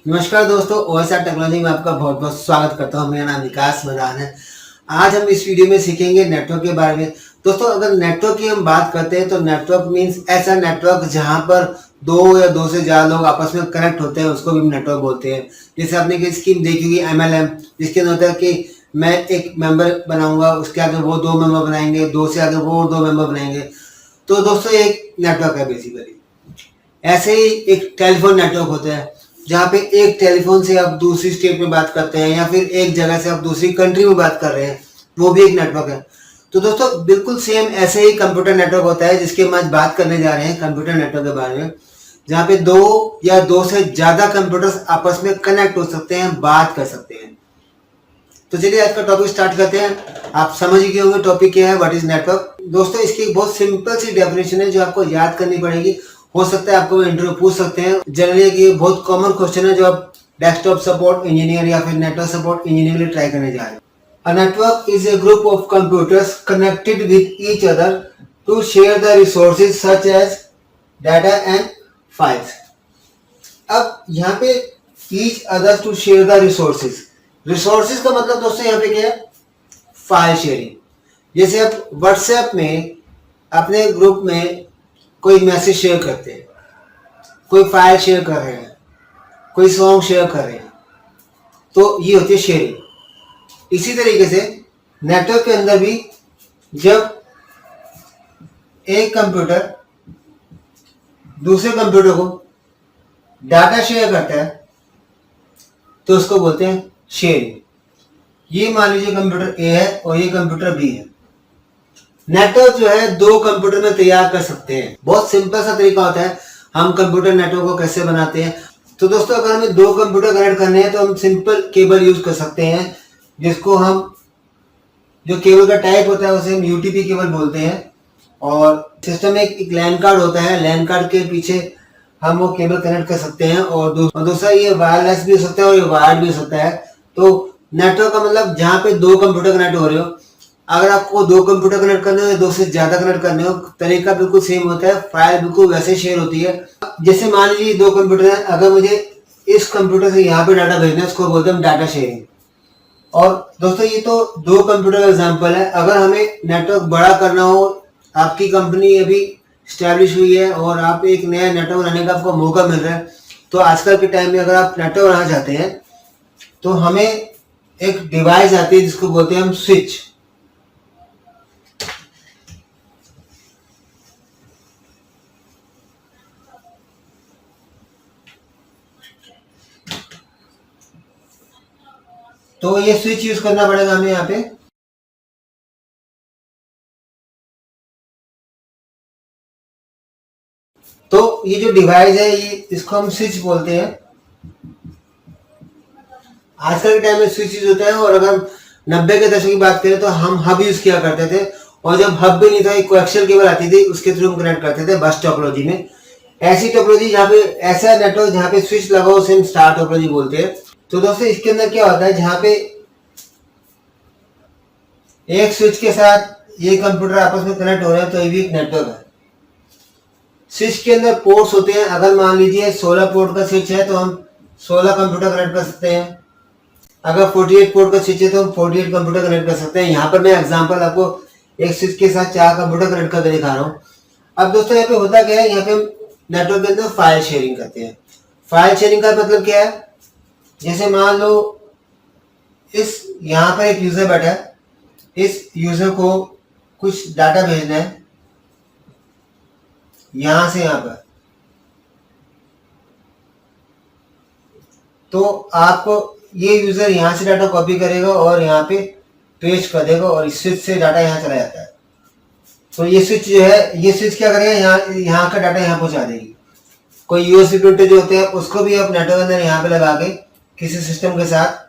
नमस्कार दोस्तों, OSR technology में आपका बहुत बहुत स्वागत करता हूं। मेरा नाम विकास मदान है। आज हम इस वीडियो में सीखेंगे नेटवर्क के बारे में। दोस्तों, अगर नेटवर्क की हम बात करते हैं तो नेटवर्क मीन्स ऐसा नेटवर्क जहां पर दो या दो से ज्यादा लोग आपस में कनेक्ट होते हैं, उसको भी हम नेटवर्क बोलते हैं। जैसे आपने की स्कीम देखी होगी MLM, जिसके अंदर होता है कि मैं एक मेंबर बनाऊंगा, उसके आगे वो दो मेंबर बनाएंगे, दो से आगे वो दो मेंबर बनाएंगे। तो दोस्तों, एक नेटवर्क है बेसिकली। ऐसे ही एक टेलीफोन नेटवर्क होता है, जहाँ पे एक टेलीफोन से आप दूसरी स्टेट में बात करते हैं या फिर एक जगह से आप दूसरी कंट्री में बात कर रहे हैं, वो भी एक नेटवर्क है। तो दोस्तों, बिल्कुल सेम ऐसे ही कंप्यूटर नेटवर्क होता है, जिसके हम आज बात करने जा रहे हैं कंप्यूटर नेटवर्क के बारे में, जहाँ पे दो या दो से ज्यादा कंप्यूटर्स आपस में कनेक्ट हो सकते हैं, बात कर सकते हैं। तो चलिए आज का टॉपिक स्टार्ट करते हैं। आप समझ गए होंगे टॉपिक क्या है, व्हाट इज नेटवर्क। दोस्तों, इसकी एक बहुत सिंपल सी डेफिनेशन है जो आपको याद करनी पड़ेगी। हो सकता है आपको इंटरव्यू पूछ सकते हैं। जनरली ये बहुत कॉमन क्वेश्चन है जो आप डेस्कटॉप सपोर्ट इंजीनियर या फिर नेटवर्क सपोर्ट इंजीनियर के लिए ट्राई करने जा रहे हैं। A network is a group of computers connected with each other to share the resources such as data and files. अब यहाँ पे each other to share the resources, resources का मतलब दोस्तों यहाँ पे क्या है, फाइल शेयरिंग। जैसे आप व्हाट्सएप में अपने ग्रुप में कोई मैसेज शेयर करते हैं, कोई फाइल शेयर कर रहे हैं, कोई सॉन्ग शेयर कर रहे हैं, तो ये होती है शेयरिंग। इसी तरीके से नेटवर्क के अंदर भी जब एक कंप्यूटर दूसरे कंप्यूटर को डाटा शेयर करता है तो उसको बोलते हैं शेयरिंग। ये मान लीजिए कंप्यूटर ए है और ये कंप्यूटर बी है। नेटवर्क जो है दो कंप्यूटर में तैयार कर सकते हैं। बहुत सिंपल सा तरीका होता है हम कंप्यूटर नेटवर्क को कैसे बनाते हैं। तो दोस्तों, अगर हमें दो कंप्यूटर कनेक्ट करने हैं तो हम सिंपल केबल यूज कर सकते हैं, जिसको हम, जो केबल का टाइप होता है उसे हम यूटीपी केबल बोलते हैं। और सिस्टम में एक लैन कार्ड होता है, लैन कार्ड के पीछे हम वो केबल कनेक्ट कर सकते हैं। और दूसरा ये वायरलेस भी हो सकता है और ये वायर्ड भी हो सकता है। तो नेटवर्क का मतलब जहाँ पे दो कंप्यूटर कनेक्ट हो रहे हो। अगर आपको दो कंप्यूटर कनेक्ट करने हो या दो से ज्यादा कनेक्ट करने हो, तरीका बिल्कुल सेम होता है, फाइल बिल्कुल वैसे शेयर होती है। जैसे मान लीजिए दो कंप्यूटर है, अगर मुझे इस कंप्यूटर से यहाँ पे डाटा भेजना है, उसको बोलते हैं डाटा शेयरिंग। और दोस्तों, ये तो दो कंप्यूटर का एग्जाम्पल है। अगर हमें नेटवर्क बड़ा करना हो, आपकी कंपनी अभी स्टैब्लिश हुई है और आप एक नया नेटवर्क बनाने का आपको मौका मिल रहा है, तो आजकल के टाइम में अगर आप नेटवर्क बनाना चाहते हैं तो हमें एक डिवाइस आती है जिसको बोलते हैं हम स्विच। तो ये स्विच यूज करना पड़ेगा हमें यहाँ पे। तो ये जो डिवाइस है, ये इसको हम स्विच बोलते हैं। आजकल के टाइम में स्विच यूज होता है। और अगर 90 के दशक की बात करें तो हम हब यूज किया करते थे। और जब हब भी नहीं था, एक कोएक्सियल केबल आती थी, उसके थ्रू हम कनेक्ट करते थे बस टोपोलॉजी में। ऐसी टोपोलॉजी जहाँ पे, ऐसा नेटवर्क जहाँ पे स्विच लगा हो, उसे हम स्टार टोपोलॉजी बोलते हैं। तो दोस्तों, इसके अंदर क्या होता है, जहाँ पे एक स्विच के साथ ये कंप्यूटर आपस में कनेक्ट हो रहे हैं, तो ये भी एक नेटवर्क है। स्विच के अंदर पोर्ट्स होते हैं। अगर मान लीजिए 16 पोर्ट का स्विच है तो हम 16 कंप्यूटर कनेक्ट कर सकते हैं। अगर 48 पोर्ट का स्विच है तो हम 48 कंप्यूटर कनेक्ट कर सकते हैं। यहाँ पर मैं एग्जांपल आपको एक स्विच के साथ 4 कंप्यूटर कनेक्ट करके दिखा रहा हूँ। अब दोस्तों, यहाँ पे होता क्या है, यहाँ पे हम नेटवर्क के अंदर फाइल शेयरिंग करते हैं। फाइल शेयरिंग का मतलब क्या है, जैसे मान लो इस यहाँ पर एक यूजर बैठा है, इस यूजर को कुछ डाटा भेजना है यहां से यहां पर। तो आपको ये यूजर यहां से डाटा कॉपी करेगा और यहाँ पे पेस्ट कर देगा और इस स्विच से डाटा यहाँ चला जाता है। तो ये स्विच जो है, ये स्विच क्या करेगा, यहाँ का डाटा यहाँ पहुंचा देगी। कोई यूएसबी प्रिंटर जो होते हैं, उसको भी आप नेटवर्क अंदर यहाँ पे लगा के किसी सिस्टम के साथ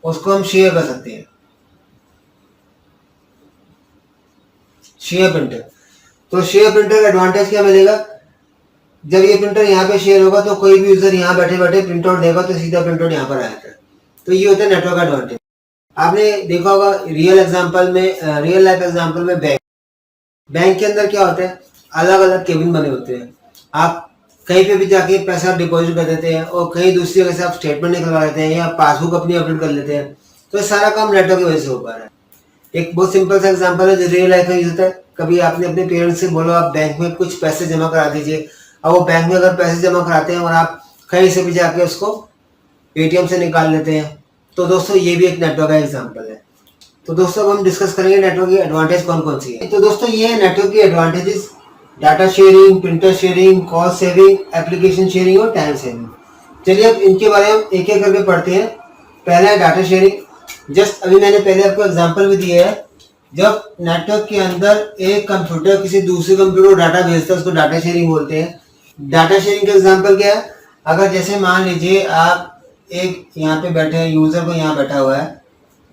उसको हम शेयर कर सकते हैं। शेयर प्रिंटर, तो शेयर प्रिंटर का एडवांटेज क्या मिलेगा, जब ये प्रिंटर यहाँ पे शेयर होगा तो कोई भी यूजर यहाँ बैठे बैठे प्रिंट आउट देगा तो सीधा प्रिंट आउट यहाँ पर आ जाता है। तो ये होता है नेटवर्क का एडवांटेज। आपने देखा होगा रियल लाइफ एग्जांपल में बैंक के अंदर क्या होता है, अलग अलग केबिन बने होते हैं। आप कहीं पे भी जाके पैसा डिपॉजिट कर देते हैं और कहीं दूसरी जगह से आप स्टेटमेंट निकलवा लेते हैं या पासबुक अपनी अपडेट कर लेते हैं। तो ये सारा काम नेटवर्क की वजह से हो पा रहा है। एक बहुत सिंपल सा एग्जांपल है जो रियल लाइफ में यूज होता है। कभी आपने अपने पेरेंट्स से बोलो आप बैंक में कुछ पैसे जमा करा दीजिए, और वो बैंक में अगर पैसे जमा कराते हैं और आप कहीं से भी जाके उसको एटीएम से निकाल लेते हैं, तो दोस्तों ये भी एक नेटवर्क का एग्जांपल है। तो दोस्तों अब हम डिस्कस करेंगे नेटवर्क की एडवांटेज कौन कौन सी है। तो दोस्तों ये है नेटवर्क की advantages: data sharing, printer sharing, cost saving, application sharing और टाइम सेविंग। चलिए अब इनके बारे में एक एक करके पढ़ते हैं। पहला है डाटा शेयरिंग। जस्ट अभी मैंने पहले आपको एग्जांपल भी दिया है। जब नेटवर्क के अंदर एक कंप्यूटर किसी दूसरे कंप्यूटर को डाटा भेजता है उसको डाटा शेयरिंग बोलते हैं। डाटा शेयरिंग का एग्जांपल क्या है? अगर जैसे मान लीजिए आप एक यहाँ पे बैठे हैं, यूजर को यहाँ बैठा हुआ है,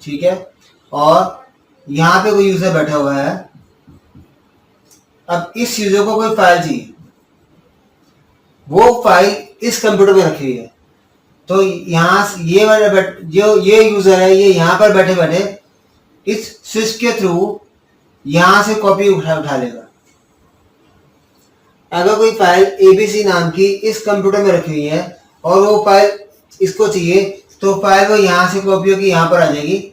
ठीक है, और यहाँ पे कोई यूजर बैठा हुआ है। अब इस यूजर को कोई फाइल चाहिए, वो फाइल इस कंप्यूटर पे रखी हुई है, तो यहाँ ये वाला जो ये यूजर है ये यहाँ पर बैठे बैठे इस स्विच के थ्रू यहां से कॉपी उठा लेगा। अगर कोई फाइल एबीसी नाम की इस कंप्यूटर में रखी हुई है और वो फाइल इसको चाहिए, तो फाइल वो यहां से कॉपी होगी यहां पर आ जाएगी।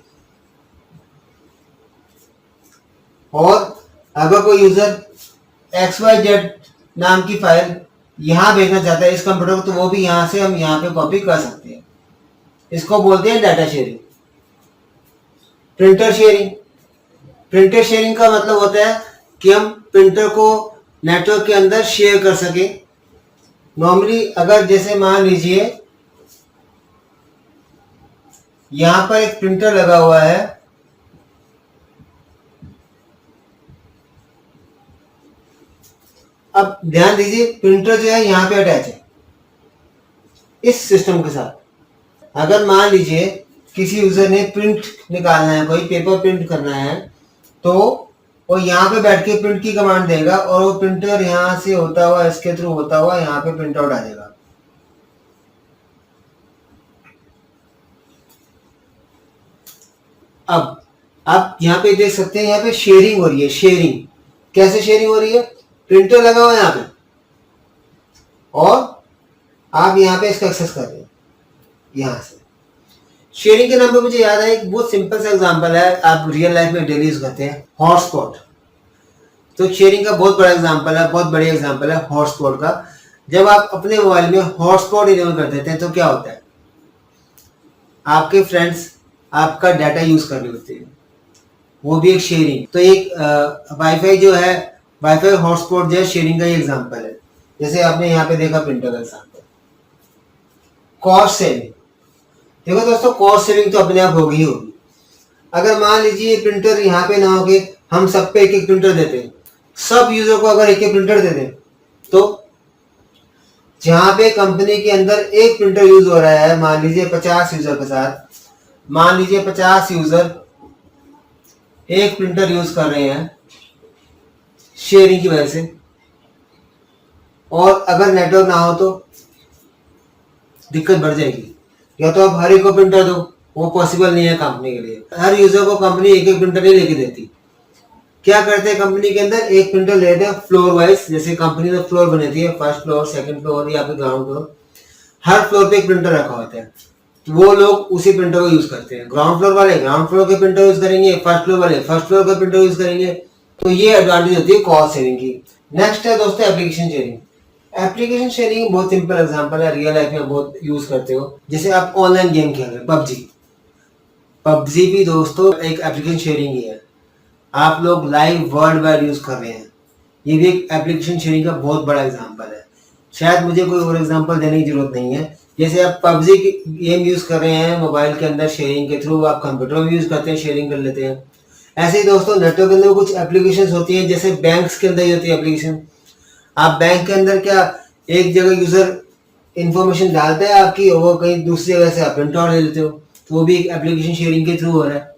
और अगर कोई यूजर XYZ नाम की फाइल यहां भेजना चाहता है इस कंप्यूटर को, तो वो भी यहां से हम यहां पे कॉपी कर सकते हैं। इसको बोलते हैं data sharing. Printer sharing. Printer sharing का मतलब होता है कि हम प्रिंटर को नेटवर्क के अंदर शेयर कर सके। नॉर्मली अगर जैसे मान लीजिए यहां पर एक प्रिंटर लगा हुआ है, अब ध्यान दीजिए प्रिंटर जो है यहां पे अटैच है इस सिस्टम के साथ। अगर मान लीजिए किसी यूजर ने प्रिंट निकालना है, कोई पेपर प्रिंट करना है, तो वो यहाँ पे बैठ के प्रिंट की कमांड देगा और वो प्रिंटर यहाँ से होता हुआ इसके थ्रू होता हुआ यहाँ पे प्रिंट आउट आ जाएगा। अब आप यहाँ पे देख सकते हैं यहाँ पे शेयरिंग हो रही है। शेयरिंग कैसे शेयरिंग हो रही है? प्रिंटर लगा हुआ है यहाँ पे और आप यहाँ पे इसका एक्सेस कर रहे हैं यहाँ से। शेयरिंग के नाम पे मुझे याद है एक बहुत सिंपल सा एग्जांपल है, आप रियल लाइफ में डेली यूज करते हैं, हॉटस्पॉट। तो शेयरिंग का बहुत बड़ा एग्जांपल है, बहुत बढ़िया एग्जांपल है हॉटस्पॉट का। जब आप अपने मोबाइल में हॉटस्पॉट इनेबल कर देते हैं तो क्या होता है? आपके फ्रेंड्स आपका डाटा यूज कर रहे होते हैं, वो भी एक शेयरिंग। तो एक वाईफाई जो है, वाईफाई हॉटस्पॉट जो है शेयरिंग का ही एग्जाम्पल है। जैसे आपने यहाँ पे देखा प्रिंटर का एग्जाम्पल। Cost saving. देखो दोस्तों कॉस्ट सेविंग तो अपने आप होगी ही होगी। अगर मान लीजिए प्रिंटर यहाँ पे ना होके हम सब पे एक एक प्रिंटर देते हैं, सब यूजर को अगर एक एक प्रिंटर दे दें, तो जहां पे कंपनी के अंदर एक प्रिंटर यूज हो रहा है, मान लीजिए 50 यूजर के साथ, मान लीजिए 50 यूजर एक प्रिंटर यूज कर रहे हैं शेयरिंग की वजह से, और अगर नेटवर्क ना हो तो दिक्कत बढ़ जाएगी। या तो आप हर एक को प्रिंटर दो, वो पॉसिबल नहीं है कंपनी के लिए। हर यूजर को कंपनी एक एक प्रिंटर नहीं लेके देती। क्या करते हैं कंपनी के अंदर, एक प्रिंटर लेते हैं फ्लोर वाइज। जैसे कंपनी ने फ्लोर बनाती है, फर्स्ट फ्लोर, सेकंड फ्लोर या फिर ग्राउंड फ्लोर, हर फ्लोर पे एक प्रिंटर रखा होता है। वो लोग उसी प्रिंटर को यूज करते हैं। ग्राउंड फ्लोर वाले ग्राउंड फ्लोर के प्रिंटर यूज करेंगे, फर्स्ट फ्लोर वाले फर्स्ट फ्लोर का प्रिंटर यूज करेंगे। तो ये एडवांटेज होती है कॉस्ट सेविंग की। नेक्स्ट है दोस्तों एप्लीकेशन शेयरिंग। एप्लीकेशन शेयरिंग बहुत सिंपल एग्जांपल है, रियल लाइफ में बहुत यूज करते हो। जैसे आप ऑनलाइन गेम खेल रहे हैं, पबजी भी दोस्तों एक एप्लीकेशन शेयरिंग ही है। आप लोग लाइव वर्ल्ड वाइड यूज कर रहे हैं, ये भी एक एप्लीकेशन शेयरिंग का बहुत बड़ा एग्जांपल है। शायद मुझे कोई और एग्जांपल देने की जरूरत नहीं है। जैसे आप पबजी गेम यूज कर रहे हैं मोबाइल के अंदर शेयरिंग के थ्रू, आप कंप्यूटर में यूज करते हैं, शेयरिंग कर लेते हैं। ऐसे ही दोस्तों नेटवर्क के अंदर कुछ एप्लीकेशन होती है, जैसे बैंक्स के अंदर ही होती है एप्लीकेशन। आप बैंक के अंदर क्या एक जगह यूजर इंफॉर्मेशन डालता है आपकी, और वो कहीं दूसरी जगह से आप प्रिंट आउट ले लेते हो, तो वो भी एक एप्लीकेशन शेयरिंग के थ्रू हो रहा है।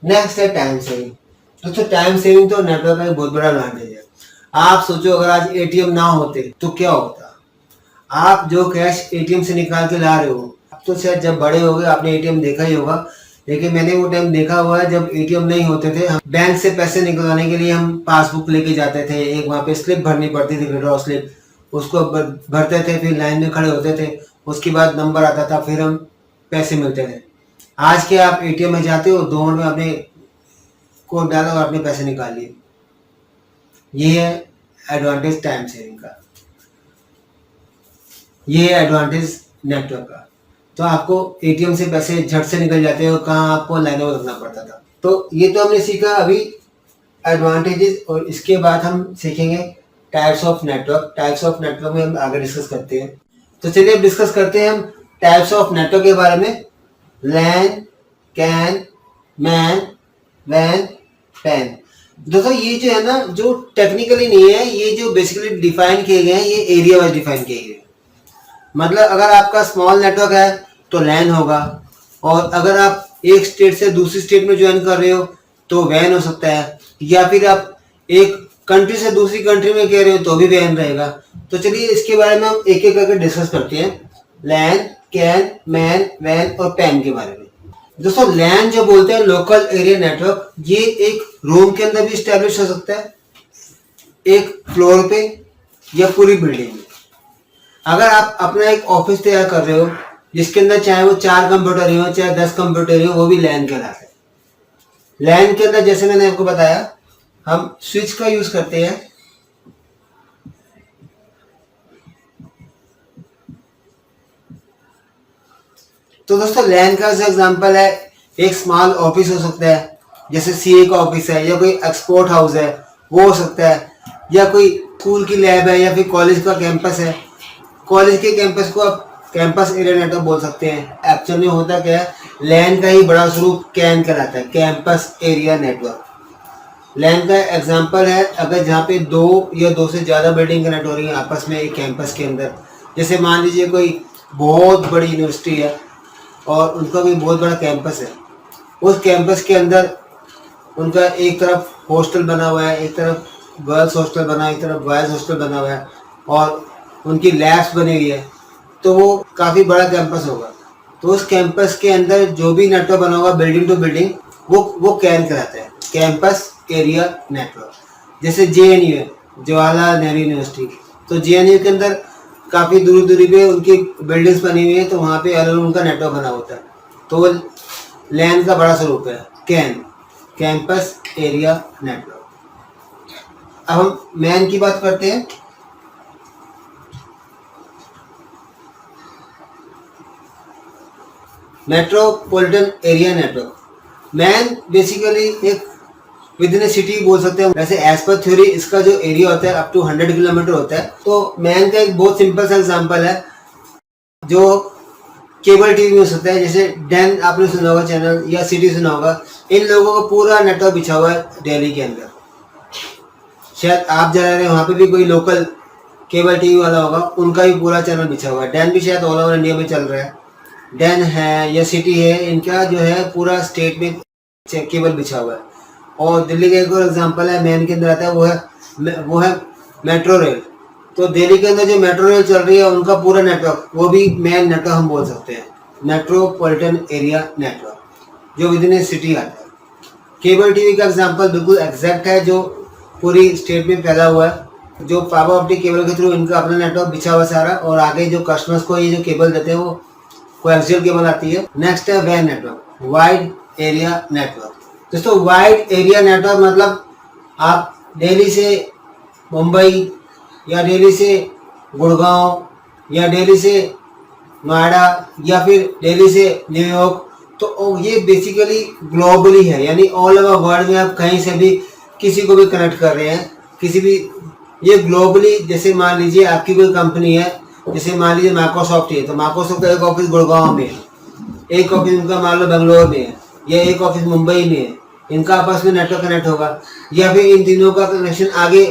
नेक्स्ट है टाइम सेविंग। दोस्तों टाइम सेविंग तो नेटवर्क का एक बहुत बड़ा एडवांटेज है। आप सोचो अगर आज एटीएम ना होते तो क्या होता? आप जो कैश एटीएम से निकाल के ला रहे हो, अब तो शायद जब बड़े हो गए आपने एटीएम देखा ही होगा, लेकिन मैंने वो टाइम देखा हुआ है जब एटीएम नहीं होते थे। हम बैंक से पैसे निकलवाने के लिए हम पासबुक लेके जाते थे, एक वहां पे स्लिप भरनी पड़ती थी, विड्रॉ स्लिप, उसको भरते थे, फिर लाइन में खड़े होते थे, उसके बाद नंबर आता था, फिर हम पैसे मिलते थे। आज के आप एटीएम में जाते हो, 2 मिनट में अपने कोड डालो और अपने पैसे निकाल लिए। ये है एडवांटेज टाइम सेविंग का, ये है एडवांटेज नेटवर्क का। तो आपको एटीएम से पैसे झट से निकल जाते हो, कहाँ आपको लाइनों में रुकना पड़ता था। तो ये तो हमने सीखा अभी एडवांटेजेस, और इसके बाद हम सीखेंगे types of network. Types of network में हम आगे डिस्कस करते हैं। तो चलिए अब डिस्कस करते हैं हम टाइप्स ऑफ नेटवर्क के बारे में। लैन, कैन, मैन, वैन, पैन। दोस्तों ये जो है ना, जो टेक्निकली नहीं है, ये जो बेसिकली डिफाइन किए गए हैं, ये एरिया वाइज डिफाइन किए गए हैं। मतलब अगर आपका स्मॉल नेटवर्क है तो लैन होगा, और अगर आप एक स्टेट से दूसरी स्टेट में ज्वाइन कर रहे हो तो वैन हो सकता है, या फिर आप एक कंट्री से दूसरी कंट्री में कह रहे हो तो भी वैन रहेगा। तो चलिए इसके बारे में हम एक एक करके डिस्कस करते हैं, लैन, कैन, मैन, वैन और पैन के बारे में। दोस्तों लैन जो बोलते हैं, लोकल एरिया नेटवर्क, ये एक रूम के अंदर भी स्टैब्लिश हो सकता है, एक फ्लोर पे, या पूरी बिल्डिंग में। अगर आप अपना एक ऑफिस तैयार कर रहे हो जिसके अंदर चाहे वो 4 कंप्यूटर ही हो, चाहे 10 कंप्यूटर ही हो, वो भी लैन कहलाता है। लैन के अंदर जैसे मैंने आपको बताया, हम स्विच का यूज करते हैं। तो दोस्तों लैन का जो एग्जांपल है, एक स्मॉल ऑफिस हो सकता है, जैसे सीए का ऑफिस है, या कोई एक्सपोर्ट हाउस है वो हो सकता है, या कोई स्कूल की लैब है, या फिर कॉलेज का कैंपस है। कॉलेज के कैंपस को आप कैंपस एरिया नेटवर्क बोल सकते हैं। एक्चुअली में होता क्या है, लैन का ही बड़ा स्वरूप कैन कहलाता है, कैंपस एरिया नेटवर्क। लैन का एग्जांपल है अगर जहाँ पे 2 या 2 से ज़्यादा बिल्डिंग कनेक्ट हो रही हैं आपस में एक कैंपस के अंदर। जैसे मान लीजिए कोई बहुत बड़ी यूनिवर्सिटी है और उनका कोई बहुत बड़ा कैंपस है, उस कैंपस के अंदर उनका एक तरफ हॉस्टल बना हुआ है, एक तरफ गर्ल्स हॉस्टल बना है, एक तरफ बॉयज़ हॉस्टल बना हुआ है, और उनकी लैब्स बनी हुई है, तो वो काफ़ी बड़ा कैंपस होगा। तो उस कैंपस के अंदर जो भी नेटवर्क बना होगा बिल्डिंग टू बिल्डिंग, वो कैन कहलाता है, कैंपस एरिया नेटवर्क। जैसे जेएनयू है, जवाहरलाल नेहरू यूनिवर्सिटी, तो जेएनयू के अंदर काफ़ी दूरी दूरी पे उनकी बिल्डिंग्स बनी हुई है, तो वहाँ पे अलग उनका नेटवर्क बना होता है। तो वो लैन का बड़ा स्वरूप है, कैन, कैंपस एरिया नेटवर्क। अब हम मैन की बात करते हैं। Metropolitan area network. Man basically एक विद इन सिटी बोल सकते हैं। वैसे एज पर थ्योरी इसका जो एरिया होता है अप टू 100 किलोमीटर होता है। तो मैन का एक बहुत सिंपल सा एग्जांपल है जो केबल टीवी में हो सकता है। जैसे डैन आपने सुना होगा चैनल, या सिटी सुना होगा। इन लोगों का पूरा नेटवर्क बिछा हुआ है दिल्ली के अंदर। शायद आप जा रहे हैं वहाँ पे भी कोई लोकल केबल टीवी वाला होगा, उनका भी पूरा चैनल बिछा हुआ है। डैन भी शायद ऑल ओवर इंडिया में चल रहा है। डैन है या सिटी है, इनका जो है पूरा स्टेट में केबल बिछा हुआ है। और दिल्ली का एक और एग्जांपल है मैन के अंदर आता है, वो है मेट्रो रेल। तो दिल्ली के अंदर जो मेट्रो रेल चल रही है उनका पूरा नेटवर्क, वो भी मैन नेटवर्क हम बोल सकते हैं, मेट्रोपॉलिटन एरिया नेटवर्क, जो विद इन सिटी आता है। केबल टीवी का एग्जांपल बिल्कुल एग्जैक्ट है, जो पूरी स्टेट में फैला हुआ है। जो फाइबर ऑप्टिक केबल के थ्रू इनका अपना नेटवर्क बिछा हुआ सारा, और आगे जो कस्टमर्स को ये जो केबल देते हैं वो कोएक्सियल केबल आती है। नेक्स्ट है वैन नेटवर्क, वाइड एरिया नेटवर्क। दोस्तों वाइड एरिया नेटवर्क मतलब आप दिल्ली से मुंबई, या दिल्ली से गुड़गांव, या दिल्ली से नोएडा, या फिर दिल्ली से न्यूयॉर्क, तो ये बेसिकली ग्लोबली है, यानी ऑल ओवर वर्ल्ड में आप कहीं से भी किसी को भी कनेक्ट कर रहे हैं, किसी भी, ये ग्लोबली। जैसे मान लीजिए आपकी कोई कंपनी है, जैसे मान लीजिए माइक्रोसॉफ्ट है, तो माइक्रोसॉफ्ट का एक ऑफिस गुड़गांव में है, एक ऑफिस उनका मान लो बेंगलोर में है, या एक ऑफिस मुंबई में है। इनका आपस में नेटवर्क कनेक्ट होगा, या फिर इन तीनों का कनेक्शन आगे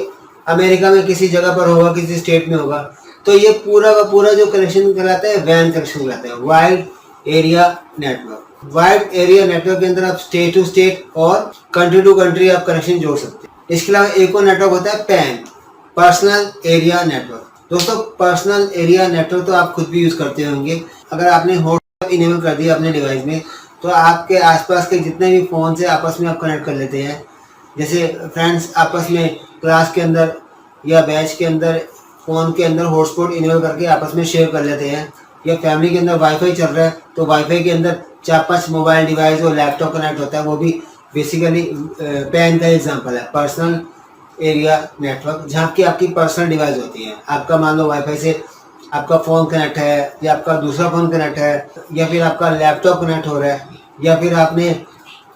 अमेरिका में किसी जगह पर होगा, किसी स्टेट में होगा। तो ये पूरा का पूरा जो कनेक्शन कहलाता है वैन कनेक्शन कहलाता है, wide area network. Wide area network के अंदर आप स्टेट टू स्टेट और कंट्री टू कंट्री आप कनेक्शन जोड़ सकते हैं। इसके अलावा एक और नेटवर्क होता है पैन, पर्सनल एरिया नेटवर्क। दोस्तों पर्सनल एरिया नेटवर्क तो आप खुद भी यूज करते होंगे। अगर आपने हॉटस्पॉट इनेबल कर दिया अपने डिवाइस में, तो आपके आसपास के जितने भी फ़ोन से आपस में आप कनेक्ट कर लेते हैं। जैसे फ्रेंड्स आपस में क्लास के अंदर या बैच के अंदर फ़ोन के अंदर हॉटस्पॉट इनेबल करके आपस में शेयर कर लेते हैं, या फैमिली के अंदर वाईफाई चल रहा है तो वाईफाई के अंदर 4-5 मोबाइल डिवाइस और लैपटॉप कनेक्ट होता है, वो भी बेसिकली पैन का एग्जांपल है, पर्सनल एरिया नेटवर्क, जहाँ की आपकी पर्सनल डिवाइस होती है। आपका मान लो वाईफाई से आपका फ़ोन कनेक्ट है, या आपका दूसरा फ़ोन कनेक्ट है, या फिर आपका लैपटॉप कनेक्ट हो रहा है, या फिर आपने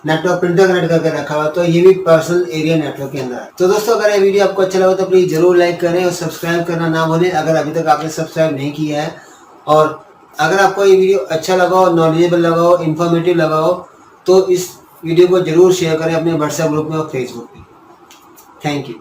नेटवर्क प्रिंटर कनेक्ट करके रखा हुआ, तो ये भी पर्सनल एरिया नेटवर्क के अंदर है। तो दोस्तों अगर ये वीडियो आपको अच्छा लगा तो प्लीज़ जरूर लाइक करें और सब्सक्राइब करना ना भूलें अगर अभी तक आपने सब्सक्राइब नहीं किया है। और अगर आपको ये वीडियो अच्छा लगा हो, नॉलेजेबल लगा हो, इन्फॉर्मेटिव लगा हो, तो इस वीडियो को जरूर शेयर करें अपने व्हाट्सएप ग्रुप में और फेसबुक पे। Thank you.